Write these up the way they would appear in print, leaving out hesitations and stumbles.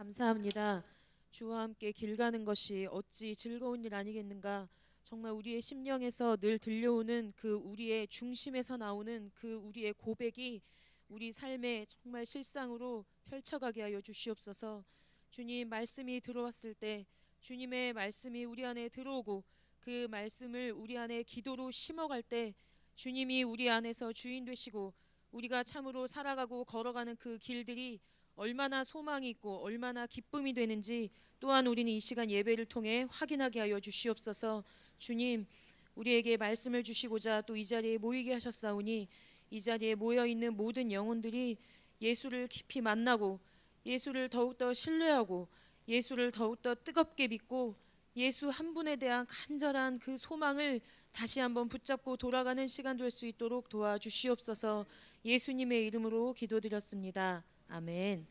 감사합니다. 주와 함께 길 가는 것이 어찌 즐거운 일 아니겠는가. 정말 우리의 심령에서 늘 들려오는 그 우리의 중심에서 나오는 그 우리의 고백이 우리 삶에 정말 실상으로 펼쳐가게 하여 주시옵소서. 주님 말씀이 들어왔을 때 주님의 말씀이 우리 안에 들어오고 그 말씀을 우리 안에 기도로 심어갈 때 주님이 우리 안에서 주인 되시고 우리가 참으로 살아가고 걸어가는 그 길들이 얼마나 소망이 있고 얼마나 기쁨이 되는지 또한 우리는 이 시간 예배를 통해 확인하게 하여 주시옵소서. 주님, 우리에게 말씀을 주시고자 또 이 자리에 모이게 하셨사오니 이 자리에 모여 있는 모든 영혼들이 예수를 깊이 만나고 예수를 더욱더 신뢰하고 예수를 더욱더 뜨겁게 믿고 예수 한 분에 대한 간절한 그 소망을 다시 한번 붙잡고 돌아가는 시간 될 수 있도록 도와주시옵소서. 예수님의 이름으로 기도드렸습니다. 아멘.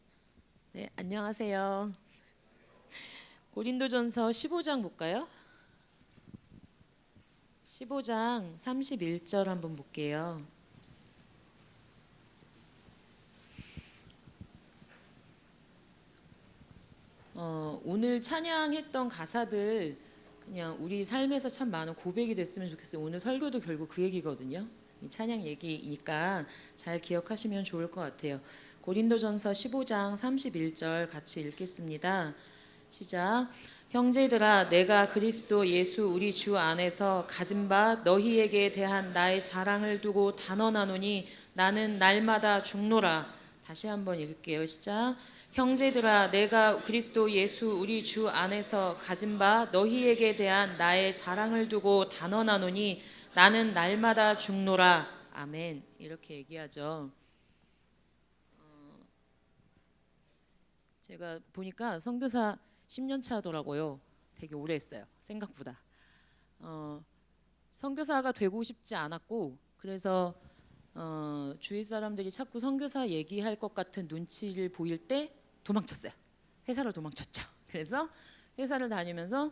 네, 안녕하세요. 고린도전서 15장 볼까요? 15장 31절 한번 볼게요. 오늘 찬양했던 가사들 그냥 우리 삶에서 참 많은 고백이 됐으면 좋겠어요. 오늘 설교도 결국 그 얘기거든요. 이 찬양 얘기니까 잘 기억하시면 좋을 것 같아요. 고린도전서 15장 31절 같이 읽겠습니다. 시작. 형제들아, 내가 그리스도 예수 우리 주 안에서 가진 바 너희에게 대한 나의 자랑을 두고 단언하노니 나는 날마다 죽노라. 다시 한번 읽을게요. 시작. 형제들아, 내가 그리스도 예수 우리 주 안에서 가진 바 너희에게 대한 나의 자랑을 두고 단언하노니 나는 날마다 죽노라. 아멘. 이렇게 얘기하죠. 제가 보니까 선교사 10년 차더라고요. 되게 오래 했어요. 생각보다. 선교사가 되고 싶지 않았고 그래서 주위 사람들이 자꾸 선교사 얘기할 것 같은 눈치를 보일 때 도망쳤어요. 회사로 도망쳤죠. 그래서 회사를 다니면서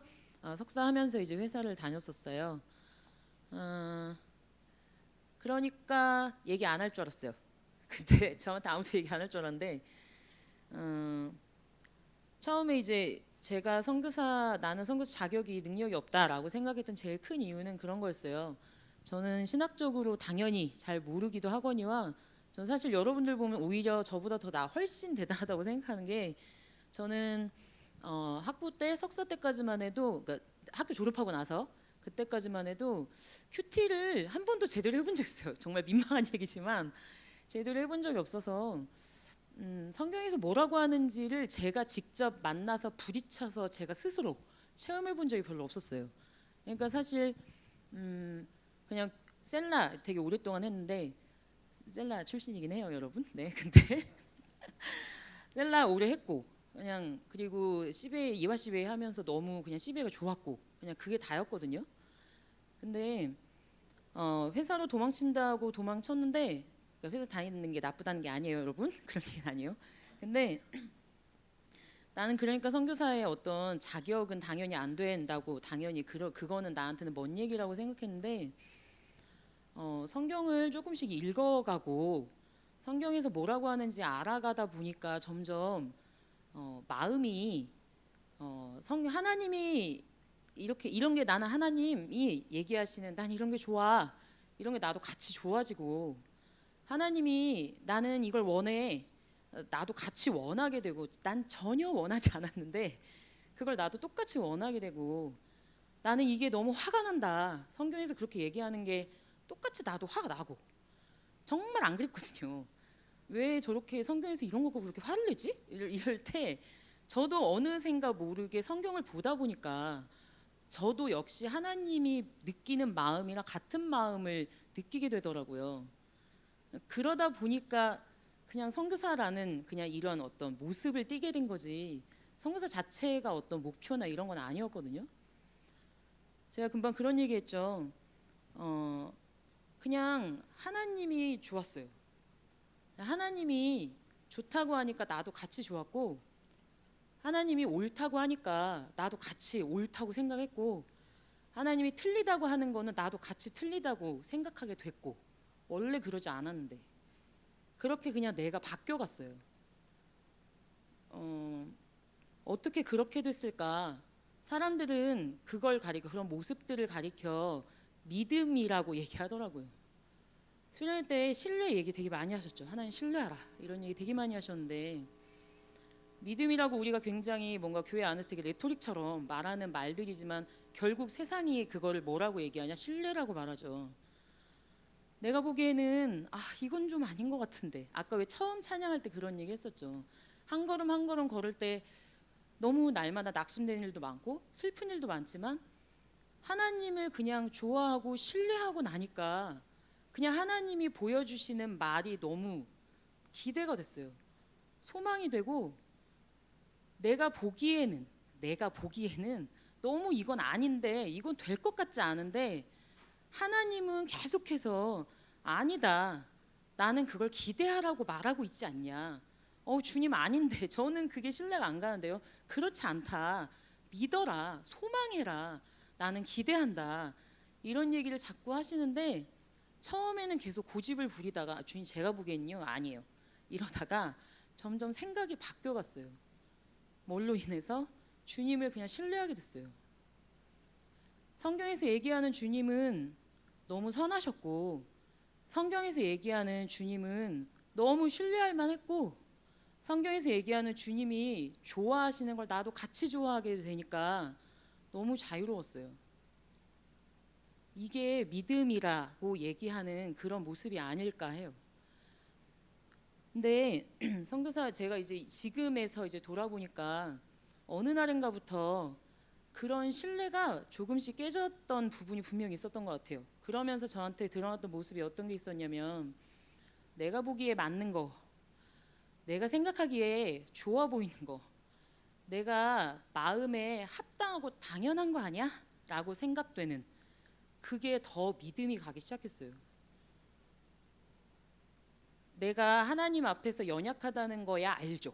석사하면서 이제 회사를 다녔었어요. 그러니까 얘기 안 할 줄 알았어요. 근데 저한테 아무도 얘기 안 할 줄 알았는데 처음에 이제 제가 나는 선교사 자격이 능력이 없다라고 생각했던 제일 큰 이유는 그런 거였어요. 저는 신학적으로 당연히 잘 모르기도 하거니와 저는 사실 여러분들 보면 오히려 저보다 더 훨씬 대단하다고 생각하는 게 저는 학부 때 석사 때까지만 해도 그러니까 학교 졸업하고 나서 그때까지만 해도 큐티를 한 번도 제대로 해본 적이 없어요. 정말 민망한 얘기지만 제대로 해본 적이 없어서 성경에서 뭐라고 하는지를 제가 직접 만나서 부딪혀서 제가 스스로 체험해 본 적이 별로 없었어요. 그러니까 사실 그냥 셀라 되게 오랫동안 했는데 셀라 출신이긴 해요, 여러분. 네, 근데 셀라 오래 했고 그냥 그리고 CBA 이화 CBA 하면서 너무 그냥 CBA가 좋았고 그냥 그게 다였거든요. 근데 회사로 도망친다고 도망쳤는데 그러니까 회사 다니는 게 나쁘다는 게 아니에요, 여러분. 그런 얘기는 아니에요. 근데 나는 그러니까 선교사의 어떤 자격은 당연히 안 된다고 당연히 그거는 나한테는 먼 얘기라고 생각했는데 성경을 조금씩 읽어가고 성경에서 뭐라고 하는지 알아가다 보니까 점점 마음이 하나님이 이렇게 이런 게 나는 하나님이 얘기하시는 난 이런 게 좋아 이런 게 나도 같이 좋아지고 하나님이 나는 이걸 원해 나도 같이 원하게 되고 난 전혀 원하지 않았는데 그걸 나도 똑같이 원하게 되고 나는 이게 너무 화가 난다. 성경에서 그렇게 얘기하는 게 똑같이 나도 화가 나고 정말 안 그랬거든요. 왜 저렇게 성경에서 이런 거 그렇게 화를 내지? 이럴 때 저도 어느샌가 모르게 성경을 보다 보니까 저도 역시 하나님이 느끼는 마음이랑 같은 마음을 느끼게 되더라고요. 그러다 보니까 그냥 선교사라는 그냥 이런 어떤 모습을 띠게 된 거지 선교사 자체가 어떤 목표나 이런 건 아니었거든요. 제가 금방 그런 얘기했죠. 그냥 하나님이 좋았어요. 하나님이 좋다고 하니까 나도 같이 좋았고 하나님이 옳다고 하니까 나도 같이 옳다고 생각했고 하나님이 틀리다고 하는 거는 나도 같이 틀리다고 생각하게 됐고 원래 그러지 않았는데 그렇게 그냥 내가 바뀌어갔어요. 어떻게 그렇게 됐을까? 사람들은 그걸 가리켜, 그런 모습들을 가리켜 믿음이라고 얘기하더라고요. 수련회 때 신뢰 얘기 되게 많이 하셨죠. 하나님 신뢰하라 이런 얘기 되게 많이 하셨는데, 믿음이라고 우리가 굉장히 뭔가 교회 안에서 되게 레토릭처럼 말하는 말들이지만 결국 세상이 그거를 뭐라고 얘기하냐? 신뢰라고 말하죠. 내가 보기에는 이건 좀 아닌 것 같은데, 아까 왜 처음 찬양할 때 그런 얘기 했었죠. 한 걸음 한 걸음 걸을 때 너무 날마다 낙심되는 일도 많고 슬픈 일도 많지만 하나님을 그냥 좋아하고 신뢰하고 나니까 그냥 하나님이 보여주시는 말이 너무 기대가 됐어요. 소망이 되고, 내가 보기에는 너무 이건 아닌데, 이건 될 것 같지 않은데 하나님은 계속해서 아니다, 나는 그걸 기대하라고 말하고 있지 않냐. 주님 아닌데 저는 그게 신뢰가 안 가는데요. 그렇지 않다, 믿어라, 소망해라, 나는 기대한다, 이런 얘기를 자꾸 하시는데, 처음에는 계속 고집을 부리다가 주님 제가 보기엔요 아니에요 이러다가 점점 생각이 바뀌어갔어요. 뭘로 인해서? 주님을 그냥 신뢰하게 됐어요. 성경에서 얘기하는 주님은 너무 선하셨고, 성경에서 얘기하는 주님은 너무 신뢰할 만했고, 성경에서 얘기하는 주님이 좋아하시는 걸 나도 같이 좋아하게 되니까 너무 자유로웠어요. 이게 믿음이라고 얘기하는 그런 모습이 아닐까 해요. 근데 선교사 제가 이제 지금에서 이제 돌아보니까 어느 날인가부터 그런 신뢰가 조금씩 깨졌던 부분이 분명히 있었던 것 같아요. 그러면서 저한테 드러났던 모습이 어떤 게 있었냐면, 내가 보기에 맞는 거, 내가 생각하기에 좋아 보이는 거, 내가 마음에 합당하고 당연한 거 아니야? 라고 생각되는, 그게 더 믿음이 가기 시작했어요. 내가 하나님 앞에서 연약하다는 거야 알죠.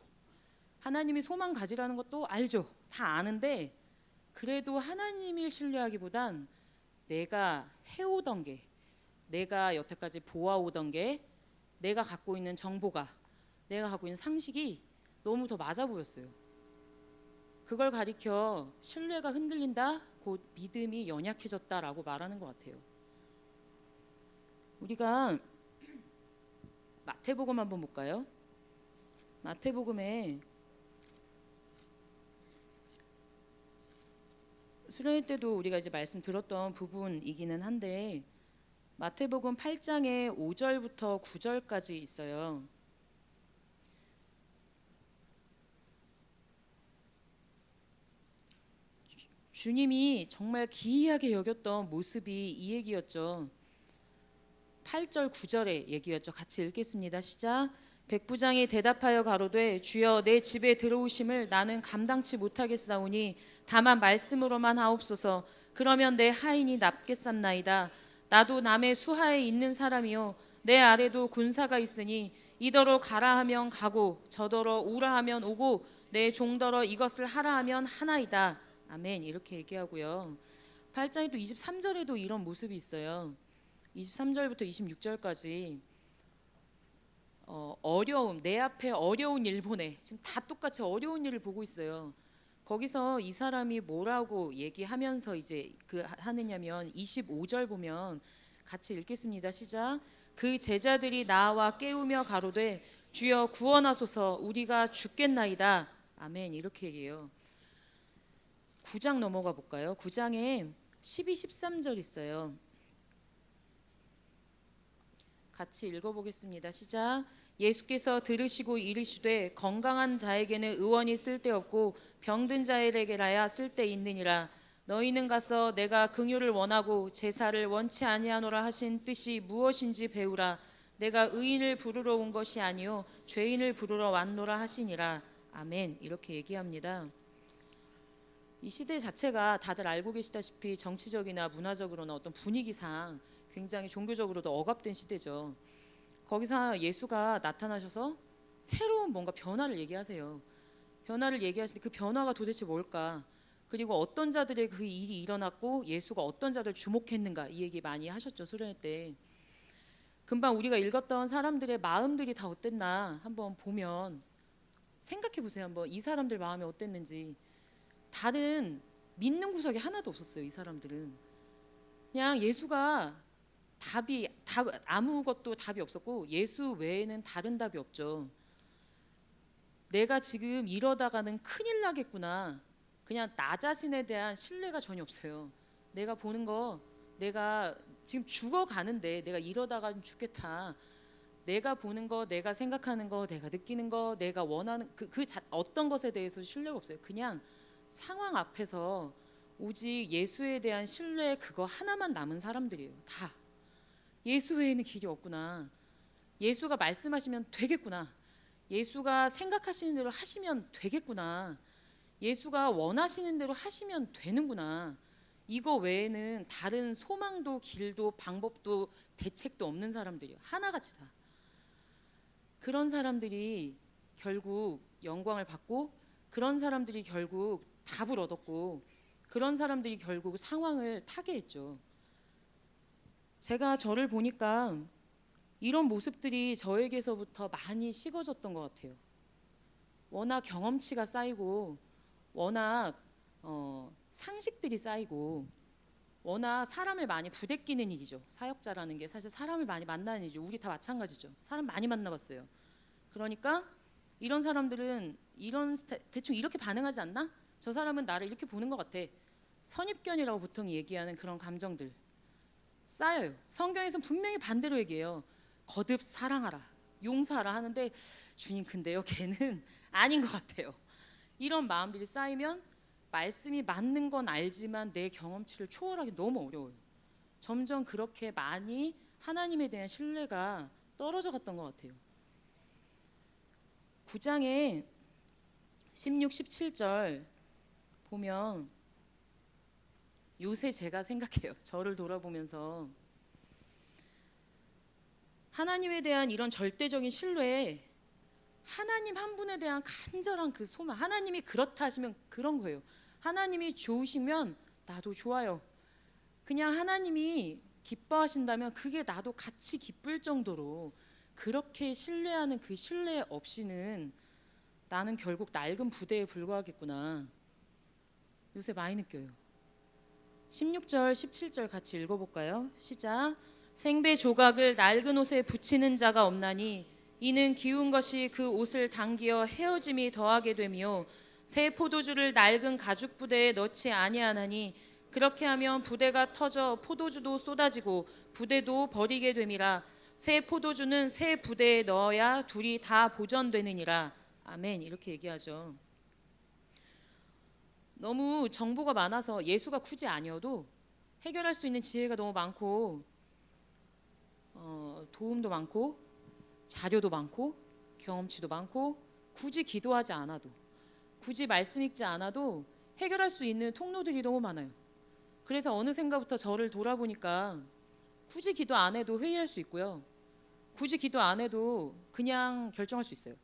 하나님이 소망 가지라는 것도 알죠. 다 아는데 그래도 하나님을 신뢰하기보단 내가 해오던 게, 내가 여태까지 보아오던 게, 내가 갖고 있는 정보가, 내가 갖고 있는 상식이 너무 더 맞아 보였어요. 그걸 가리켜 신뢰가 흔들린다, 곧 믿음이 연약해졌다라고 말하는 것 같아요. 우리가 마태복음 한번 볼까요? 마태복음에 수련회 때도 우리가 이제 말씀 들었던 부분이기는 한데, 마태복음 8장의 5절부터 9절까지 있어요. 주님이 정말 기이하게 여겼던 모습이 이 얘기였죠. 8절 9절의 얘기였죠. 같이 읽겠습니다. 시작. 백부장이 대답하여 가로되 주여 내 집에 들어오심을 나는 감당치 못하겠사오니 다만 말씀으로만 하옵소서. 그러면 내 하인이 납겠삼나이다. 나도 남의 수하에 있는 사람이요 내 아래도 군사가 있으니 이더러 가라 하면 가고 저더러 오라 하면 오고 내 종더러 이것을 하라 하면 하나이다. 아멘. 이렇게 얘기하고요. 8장에 또 23절에도 이런 모습이 있어요. 23절부터 26절까지 어려움, 내 앞에 어려운 일 보내. 지금 다 똑같이 어려운 일을 보고 있어요. 거기서 이 사람이 뭐라고 얘기하면서 이제 하느냐면 25절 보면 같이 읽겠습니다. 시작. 그 제자들이 나와 깨우며 가로되 주여 구원하소서 우리가 죽겠나이다. 아멘. 이렇게 얘기해요. 9장 넘어가 볼까요? 9장에 12, 13절 있어요. 같이 읽어보겠습니다. 시작. 예수께서 들으시고 이르시되 건강한 자에게는 의원이 쓸데없고 병든 자에게라야 쓸데있느니라. 너희는 가서 내가 긍휼을 원하고 제사를 원치 아니하노라 하신 뜻이 무엇인지 배우라. 내가 의인을 부르러 온 것이 아니요 죄인을 부르러 왔노라 하시니라. 아멘. 이렇게 얘기합니다. 이 시대 자체가 다들 알고 계시다시피 정치적이나 문화적으로나 어떤 분위기상 굉장히 종교적으로도 억압된 시대죠. 거기서 예수가 나타나셔서 새로운 뭔가 변화를 얘기하세요. 변화를 얘기하시는데 그 변화가 도대체 뭘까? 그리고 어떤 자들의 그 일이 일어났고 예수가 어떤 자들 주목했는가, 이 얘기 많이 하셨죠. 수련회 때. 금방 우리가 읽었던 사람들의 마음들이 다 어땠나 한번 보면 생각해 보세요. 한번 이 사람들 마음이 어땠는지. 다른 믿는 구석이 하나도 없었어요. 이 사람들은 그냥 예수가 아무것도 답이 없었고 예수 외에는 다른 답이 없죠. 내가 지금 이러다가는 큰일 나겠구나. 그냥 나 자신에 대한 신뢰가 전혀 없어요. 내가 보는 거, 내가 지금 죽어가는데 내가 이러다가는 죽겠다. 내가 보는 거, 내가 생각하는 거, 내가 느끼는 거, 내가 원하는 어떤 것에 대해서 신뢰가 없어요. 그냥 상황 앞에서 오직 예수에 대한 신뢰 그거 하나만 남은 사람들이에요. 다. 예수 외에는 길이 없구나. 예수가 말씀하시면 되겠구나. 예수가 생각하시는 대로 하시면 되겠구나. 예수가 원하시는 대로 하시면 되는구나. 이거 외에는 다른 소망도 길도 방법도 대책도 없는 사람들이에요. 하나같이 다. 그런 사람들이 결국 영광을 받고 그런 사람들이 결국 답을 얻었고 그런 사람들이 결국 상황을 타게 했죠. 제가 저를 보니까 이런 모습들이 저에게서부터 많이 식어졌던 것 같아요. 워낙 경험치가 쌓이고 워낙 상식들이 쌓이고 워낙 사람을 많이 부대끼는 일이죠. 사역자라는 게 사실 사람을 많이 만나는 일이죠. 우리 다 마찬가지죠. 사람 많이 만나봤어요. 그러니까 이런 사람들은 대충 이렇게 반응하지 않나? 저 사람은 나를 이렇게 보는 것 같아. 선입견이라고 보통 얘기하는 그런 감정들 쌓여요. 성경에서는 분명히 반대로 얘기해요. 거듭 사랑하라, 용서하라 하는데 주님 근데요 걔는 아닌 것 같아요. 이런 마음들이 쌓이면 말씀이 맞는 건 알지만 내 경험치를 초월하기 너무 어려워요. 점점 그렇게 많이 하나님에 대한 신뢰가 떨어져 갔던 것 같아요. 9장에 16, 17절 보면 요새 제가 생각해요. 저를 돌아보면서 하나님에 대한 이런 절대적인 신뢰에 하나님 한 분에 대한 간절한 그 소망, 하나님이 그렇다 하시면 그런 거예요. 하나님이 좋으시면 나도 좋아요. 그냥 하나님이 기뻐하신다면 그게 나도 같이 기쁠 정도로 그렇게 신뢰하는 그 신뢰 없이는 나는 결국 낡은 부대에 불과하겠구나. 요새 많이 느껴요. 16절, 17절 같이 읽어볼까요? 시작. 생배 조각을 낡은 옷에 붙이는 자가 없나니 이는 기운 것이 그 옷을 당기어 헤어짐이 더하게 되며 새 포도주를 낡은 가죽 부대에 넣지 아니하나니 그렇게 하면 부대가 터져 포도주도 쏟아지고 부대도 버리게 됨이라. 새 포도주는 새 부대에 넣어야 둘이 다 보전되느니라. 아멘. 이렇게 얘기하죠. 너무 정보가 많아서 예수가 굳이 아니어도 해결할 수 있는 지혜가 너무 많고 도움도 많고 자료도 많고 경험치도 많고 굳이 기도하지 않아도 굳이 말씀 읽지 않아도 해결할 수 있는 통로들이 너무 많아요. 그래서 어느샌가부터 저를 돌아보니까 굳이 기도 안 해도 회의할 수 있고요. 굳이 기도 안 해도 그냥 결정할 수 있어요.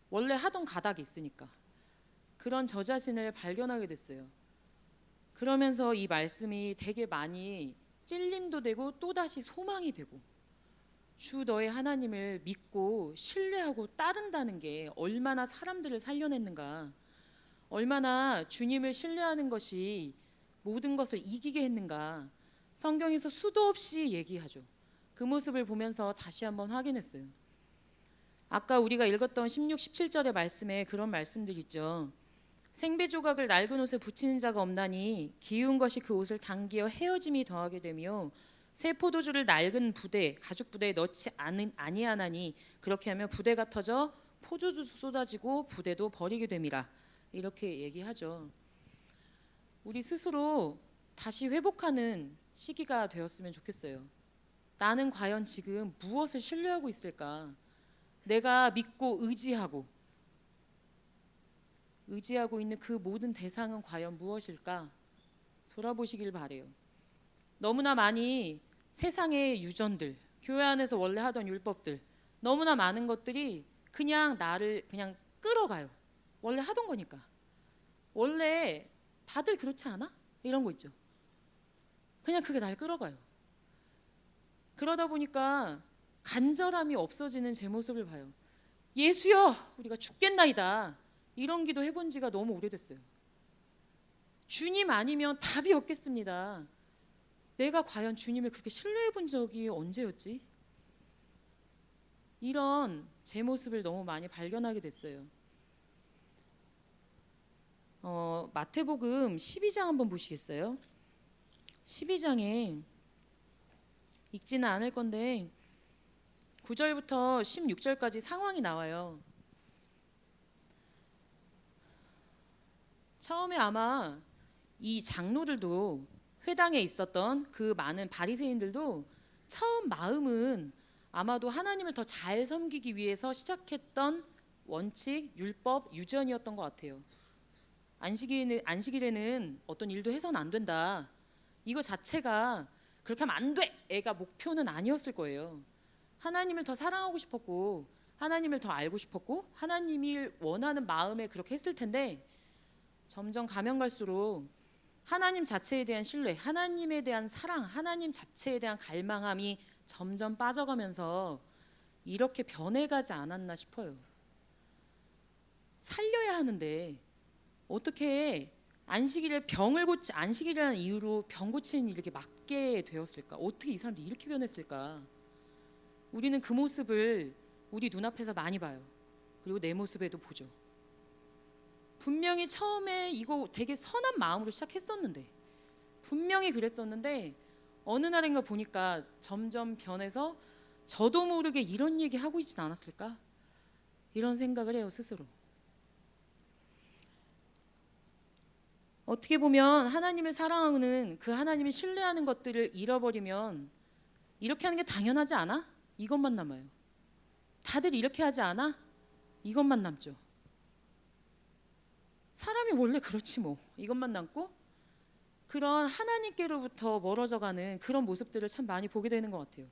원래 하던 가닥이 있으니까. 그런 저 자신을 발견하게 됐어요. 그러면서 이 말씀이 되게 많이 찔림도 되고 또다시 소망이 되고 주 너의 하나님을 믿고 신뢰하고 따른다는 게 얼마나 사람들을 살려냈는가, 얼마나 주님을 신뢰하는 것이 모든 것을 이기게 했는가 성경에서 수도 없이 얘기하죠. 그 모습을 보면서 다시 한번 확인했어요. 아까 우리가 읽었던 16, 17절의 말씀에 그런 말씀들 있죠. 생배 조각을 낡은 옷에 붙이는 자가 없나니 기운 것이 그 옷을 당기어 헤어짐이 더하게 되며 새 포도주를 낡은 부대 가죽 부대에 넣지 아니하나니 그렇게 하면 부대가 터져 포도주 쏟아지고 부대도 버리게 됨이라. 이렇게 얘기하죠. 우리 스스로 다시 회복하는 시기가 되었으면 좋겠어요. 나는 과연 지금 무엇을 신뢰하고 있을까? 내가 믿고 의지하고 있는 그 모든 대상은 과연 무엇일까? 돌아보시길 바래요. 너무나 많이 세상의 유전들, 교회 안에서 원래 하던 율법들, 너무나 많은 것들이 그냥 나를 그냥 끌어가요. 원래 하던 거니까. 원래 다들 그렇지 않아? 이런 거 있죠. 그냥 그게 날 끌어가요. 그러다 보니까 간절함이 없어지는 제 모습을 봐요. 예수여 우리가 죽겠나이다. 이런 기도 해본 지가 너무 오래됐어요. 주님 아니면 답이 없겠습니다. 내가 과연 주님을 그렇게 신뢰해 본 적이 언제였지? 이런 제 모습을 너무 많이 발견하게 됐어요. 마태복음 12장 한번 보시겠어요? 12장에 읽지는 않을 건데 9절부터 16절까지 상황이 나와요. 처음에 아마 이 장로들도 회당에 있었던 그 많은 바리새인들도 처음 마음은 아마도 하나님을 더 잘 섬기기 위해서 시작했던 원칙, 율법, 유전이었던 것 같아요. 안식일에는 어떤 일도 해서는 안 된다. 이거 자체가 그렇게 하면 안 돼! 애가 목표는 아니었을 거예요. 하나님을 더 사랑하고 싶었고 하나님을 더 알고 싶었고 하나님이 원하는 마음에 그렇게 했을 텐데 점점 가면 갈수록 하나님 자체에 대한 신뢰, 하나님에 대한 사랑, 하나님 자체에 대한 갈망함이 점점 빠져가면서 이렇게 변해가지 않았나 싶어요. 살려야 하는데 어떻게 안식일이라는 이유로 병 고치는 일을 이렇게 맡게 되었을까? 어떻게 이 사람들이 이렇게 변했을까? 우리는 그 모습을 우리 눈앞에서 많이 봐요. 그리고 내 모습에도 보죠. 분명히 처음에 이거 되게 선한 마음으로 시작했었는데 분명히 그랬었는데 어느 날인가 보니까 점점 변해서 저도 모르게 이런 얘기 하고 있진 않았을까? 이런 생각을 해요, 스스로. 어떻게 보면 하나님을 사랑하는 그 하나님을 신뢰하는 것들을 잃어버리면 이렇게 하는 게 당연하지 않아? 이것만 남아요. 다들 이렇게 하지 않아? 이것만 남죠. 사람이 원래 그렇지 뭐. 이것만 남고 그런 하나님께로부터 멀어져가는 그런 모습들을 참 많이 보게 되는 것 같아요.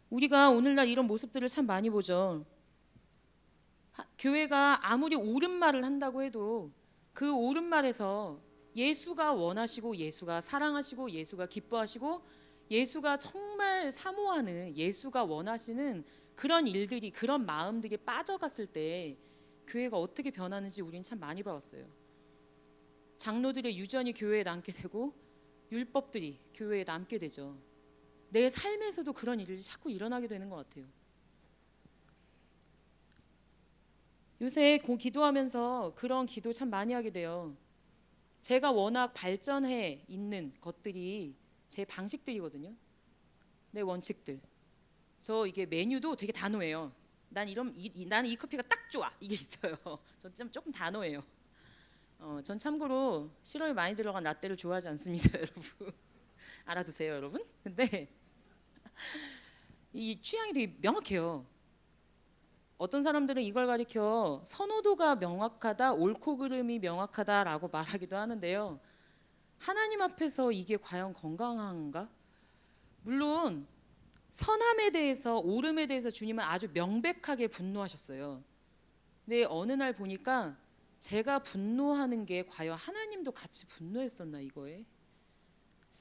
우리가 오늘날 이런 모습들을 참 많이 보죠. 교회가 아무리 옳은 말을 한다고 해도 그 옳은 말에서 예수가 원하시고 예수가 사랑하시고 예수가 기뻐하시고 예수가 정말 사모하는 예수가 원하시는 그런 일들이 그런 마음들이 빠져갔을 때 교회가 어떻게 변하는지 우리는 참 많이 봐왔어요. 장로들의 유전이 교회에 남게 되고 율법들이 교회에 남게 되죠. 내 삶에서도 그런 일이 자꾸 일어나게 되는 것 같아요. 요새 기도하면서 그런 기도 참 많이 하게 돼요. 제가 워낙 발전해 있는 것들이 제 방식들이거든요. 내 원칙들. 저 이게 메뉴도 되게 단호해요. 나는 이 커피가 딱 좋아. 이게 있어요. 전 조금 단호해요. 전 참고로 시럽이 많이 들어간 라떼를 좋아하지 않습니다, 여러분. 알아두세요, 여러분. 근데 이 취향이 되게 명확해요. 어떤 사람들은 이걸 가리켜 선호도가 명확하다, 옳고 그름이 명확하다라고 말하기도 하는데요. 하나님 앞에서 이게 과연 건강한가? 물론 선함에 대해서 옳음에 대해서 주님은 아주 명백하게 분노하셨어요. 근데 어느 날 보니까 제가 분노하는 게 과연 하나님도 같이 분노했었나 이거에?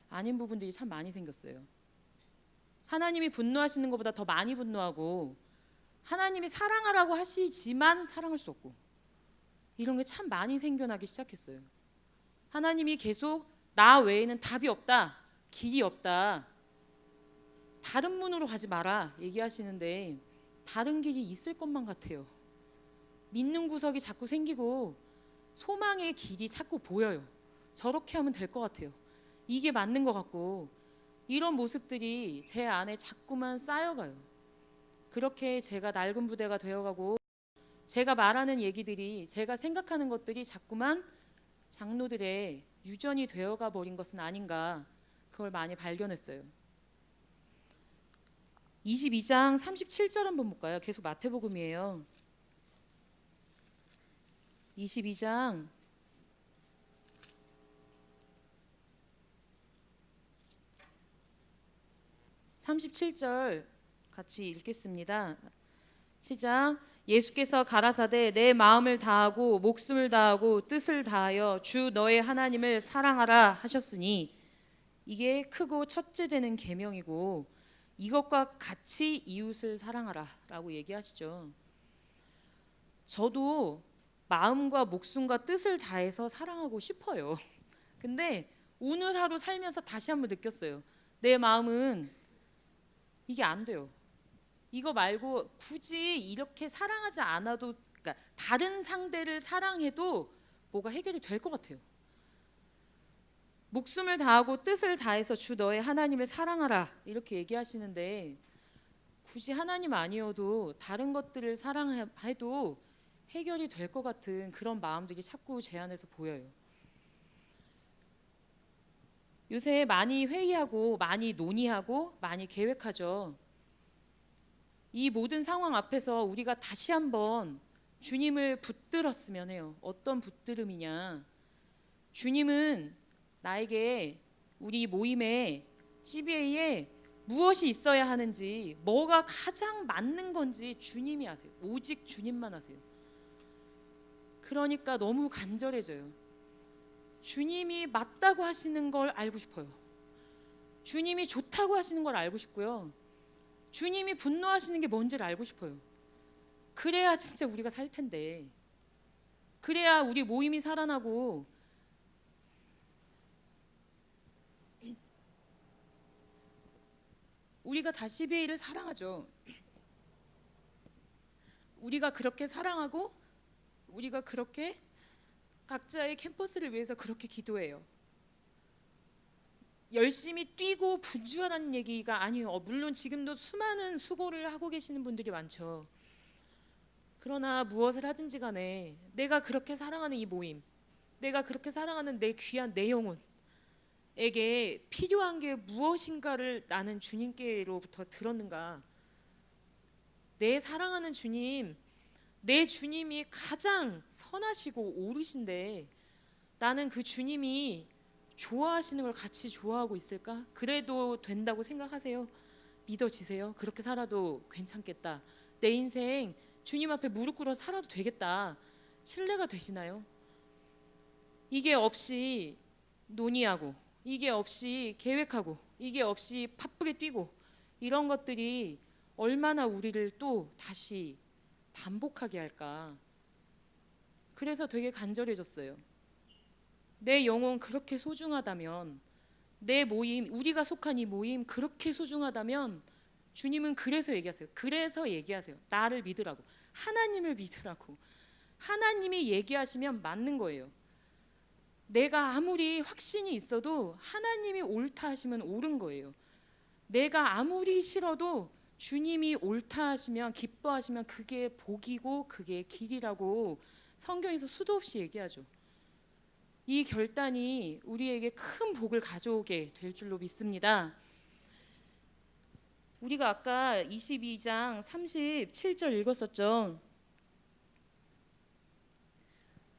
아닌 부분들이 참 많이 생겼어요. 하나님이 분노하시는 것보다 더 많이 분노하고 하나님이 사랑하라고 하시지만 사랑할 수 없고 이런 게 참 많이 생겨나기 시작했어요. 하나님이 계속 나 외에는 답이 없다, 길이 없다, 다른 문으로 가지 마라 얘기하시는데 다른 길이 있을 것만 같아요. 믿는 구석이 자꾸 생기고 소망의 길이 자꾸 보여요. 저렇게 하면 될 것 같아요. 이게 맞는 것 같고 이런 모습들이 제 안에 자꾸만 쌓여가요. 그렇게 제가 낡은 부대가 되어가고 제가 말하는 얘기들이 제가 생각하는 것들이 자꾸만 장로들의 유전이 되어가 버린 것은 아닌가 그걸 많이 발견했어요. 22장 37절 한번 볼까요? 계속 마태복음이에요. 22장 37절 같이 읽겠습니다. 시작. 예수께서 가라사대 내 마음을 다하고 목숨을 다하고 뜻을 다하여 주 너의 하나님을 사랑하라 하셨으니 이게 크고 첫째 되는 계명이고 이것과 같이 이웃을 사랑하라라고 얘기하시죠. 저도 마음과 목숨과 뜻을 다해서 사랑하고 싶어요. 근데 오늘 하루 살면서 다시 한번 느꼈어요. 내 마음은 이게 안 돼요. 이거 말고 굳이 이렇게 사랑하지 않아도, 그러니까 다른 상대를 사랑해도 뭐가 해결이 될 것 같아요. 목숨을 다하고 뜻을 다해서 주 너의 하나님을 사랑하라 이렇게 얘기하시는데, 굳이 하나님 아니어도 다른 것들을 사랑해도 해결이 될 것 같은 그런 마음들이 자꾸 제 안에서 보여요. 요새 많이 회의하고 많이 논의하고 많이 계획하죠. 이 모든 상황 앞에서 우리가 다시 한번 주님을 붙들었으면 해요. 어떤 붙들음이냐? 주님은 나에게 우리 모임에 CBA에 무엇이 있어야 하는지, 뭐가 가장 맞는 건지 주님이 아세요. 오직 주님만 아세요. 그러니까 너무 간절해져요. 주님이 맞다고 하시는 걸 알고 싶어요. 주님이 좋다고 하시는 걸 알고 싶고요. 주님이 분노하시는 게 뭔지를 알고 싶어요. 그래야 진짜 우리가 살 텐데, 그래야 우리 모임이 살아나고 우리가 다 CBA를 사랑하죠. 우리가 그렇게 사랑하고 우리가 그렇게 각자의 캠퍼스를 위해서 그렇게 기도해요. 열심히 뛰고 분주하라는 얘기가 아니에요. 물론 지금도 수많은 수고를 하고 계시는 분들이 많죠. 그러나 무엇을 하든지 간에 내가 그렇게 사랑하는 이 모임, 내가 그렇게 사랑하는 내 귀한 내 영혼에게 필요한 게 무엇인가를 나는 주님께로부터 들었는가. 내 사랑하는 주님, 내 주님이 가장 선하시고 옳으신데 나는 그 주님이 좋아하시는 걸 같이 좋아하고 있을까? 그래도 된다고 생각하세요? 믿어지세요? 그렇게 살아도 괜찮겠다. 내 인생 주님 앞에 무릎 꿇어 살아도 되겠다. 신뢰가 되시나요? 이게 없이 논의하고, 이게 없이 계획하고, 이게 없이 바쁘게 뛰고, 이런 것들이 얼마나 우리를 또 다시 반복하게 할까. 그래서 되게 간절해졌어요. 내 영혼 그렇게 소중하다면, 내 모임, 우리가 속한 이 모임 그렇게 소중하다면 주님은 그래서 얘기하세요. 나를 믿으라고, 하나님을 믿으라고. 하나님이 얘기하시면 맞는 거예요. 내가 아무리 확신이 있어도 하나님이 옳다 하시면 옳은 거예요. 내가 아무리 싫어도 주님이 옳다 하시면, 기뻐하시면 그게 복이고 그게 길이라고 성경에서 수도 없이 얘기하죠. 이 결단이 우리에게 큰 복을 가져오게 될 줄로 믿습니다. 우리가 아까 22장 37절 읽었었죠.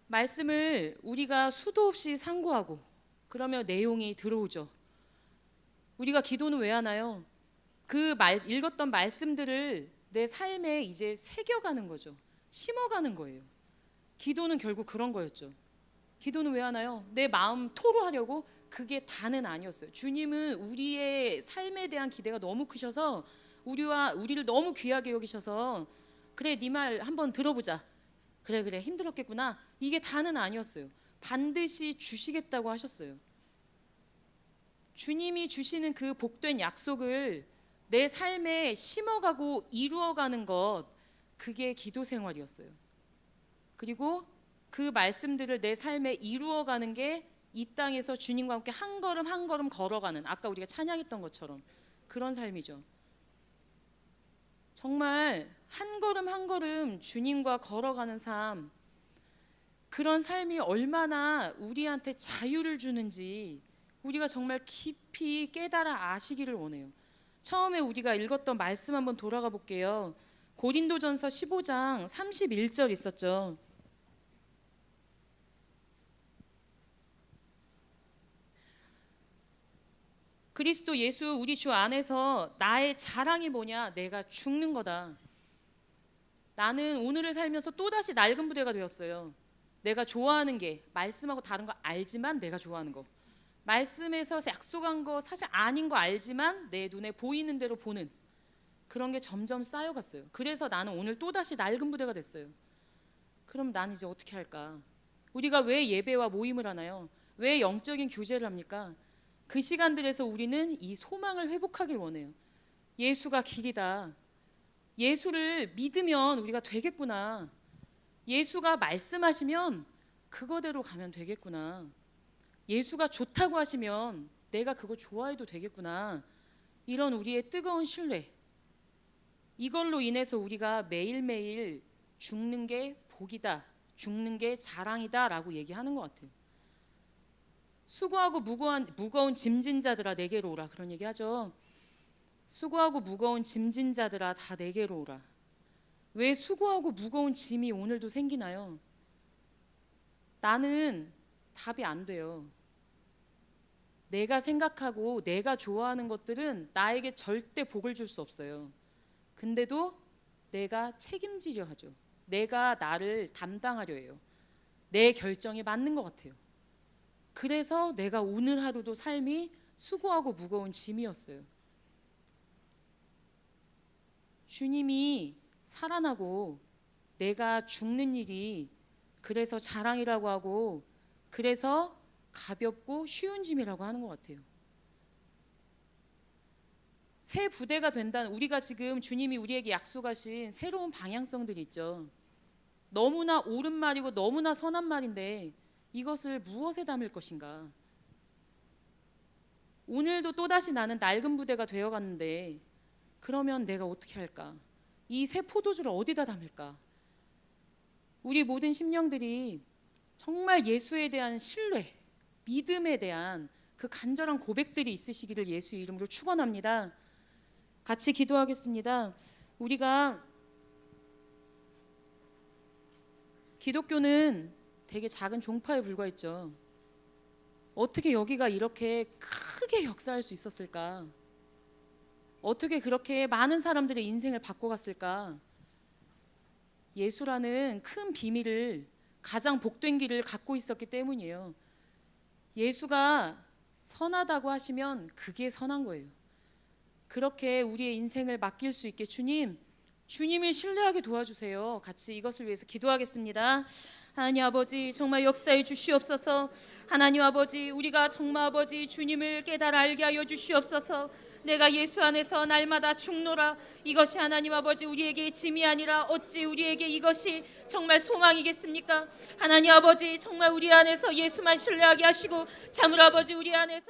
말씀을 우리가 수도 없이 상고하고 그러면 내용이 들어오죠. 우리가 기도는 왜 하나요? 읽었던 말씀들을 내 삶에 이제 새겨가는 거죠. 심어가는 거예요. 기도는 결국 그런 거였죠. 기도는 왜 하나요? 내 마음 토로하려고. 그게 다는 아니었어요. 주님은 우리의 삶에 대한 기대가 너무 크셔서 우리를 너무 귀하게 여기셔서 그래 네 말 한번 들어보자. 그래 힘들었겠구나. 이게 다는 아니었어요. 반드시 주시겠다고 하셨어요. 주님이 주시는 그 복된 약속을 내 삶에 심어가고 이루어가는 것, 그게 기도 생활이었어요. 그리고 그 말씀들을 내 삶에 이루어가는 게 이 땅에서 주님과 함께 한 걸음 한 걸음 걸어가는, 아까 우리가 찬양했던 것처럼 그런 삶이죠. 정말 한 걸음 한 걸음 주님과 걸어가는 삶, 그런 삶이 얼마나 우리한테 자유를 주는지 우리가 정말 깊이 깨달아 아시기를 원해요. 처음에 우리가 읽었던 말씀 한번 돌아가 볼게요. 고린도전서 15장 31절 있었죠. 그리스도 예수 우리 주 안에서 나의 자랑이 뭐냐? 내가 죽는 거다. 나는 오늘을 살면서 또다시 낡은 부대가 되었어요. 내가 좋아하는 게, 말씀하고 다른 거 알지만 내가 좋아하는 거, 말씀에서 약속한 거 사실 아닌 거 알지만 내 눈에 보이는 대로 보는 그런 게 점점 쌓여갔어요. 그래서 나는 오늘 또다시 낡은 부대가 됐어요. 그럼 난 이제 어떻게 할까? 우리가 왜 예배와 모임을 하나요? 왜 영적인 교제를 합니까? 그 시간들에서 우리는 이 소망을 회복하길 원해요. 예수가 길이다. 예수를 믿으면 우리가 되겠구나. 예수가 말씀하시면 그거대로 가면 되겠구나. 예수가 좋다고 하시면 내가 그거 좋아해도 되겠구나. 이런 우리의 뜨거운 신뢰. 이걸로 인해서 우리가 매일매일 죽는 게 복이다. 죽는 게 자랑이다 라고 얘기하는 것 같아요. 수고하고 무거운 짐진 자들아 내게로 오라, 그런 얘기 하죠. 수고하고 무거운 짐진 자들아 다 내게로 오라. 왜 수고하고 무거운 짐이 오늘도 생기나요? 나는 답이 안 돼요. 내가 생각하고 내가 좋아하는 것들은 나에게 절대 복을 줄 수 없어요. 근데도 내가 책임지려 하죠. 내가 나를 담당하려 해요. 내 결정이 맞는 것 같아요. 그래서 내가 오늘 하루도 삶이 수고하고 무거운 짐이었어요. 주님이 살아나고 내가 죽는 일이 그래서 자랑이라고 하고 그래서 가볍고 쉬운 짐이라고 하는 것 같아요. 새 부대가 된다는, 우리가 지금 주님이 우리에게 약속하신 새로운 방향성들이 있죠. 너무나 옳은 말이고 너무나 선한 말인데 이것을 무엇에 담을 것인가? 오늘도 또다시 나는 낡은 부대가 되어갔는데 그러면 내가 어떻게 할까? 이 새 포도주를 어디다 담을까? 우리 모든 심령들이 정말 예수에 대한 신뢰, 믿음에 대한 그 간절한 고백들이 있으시기를 예수의 이름으로 축원합니다. 같이 기도하겠습니다. 우리가 기독교는 되게 작은 종파에 불과했죠. 어떻게 여기가 이렇게 크게 역사할 수 있었을까? 어떻게 그렇게 많은 사람들의 인생을 바꿔갔을까? 예수라는 큰 비밀을, 가장 복된 길을 갖고 있었기 때문이에요. 예수가 선하다고 하시면 그게 선한 거예요. 그렇게 우리의 인생을 맡길 수 있게 주님을 신뢰하게 도와주세요. 같이 이것을 위해서 기도하겠습니다. 하나님 아버지, 정말 역사해 주시옵소서. 하나님 아버지, 우리가 정말 아버지 주님을 깨달아 알게 하여 주시옵소서. 내가 예수 안에서 날마다 죽노라. 이것이 하나님 아버지 우리에게 짐이 아니라 어찌 우리에게 이것이 정말 소망이겠습니까? 하나님 아버지, 정말 우리 안에서 예수만 신뢰하게 하시고, 참으로 아버지 우리 안에서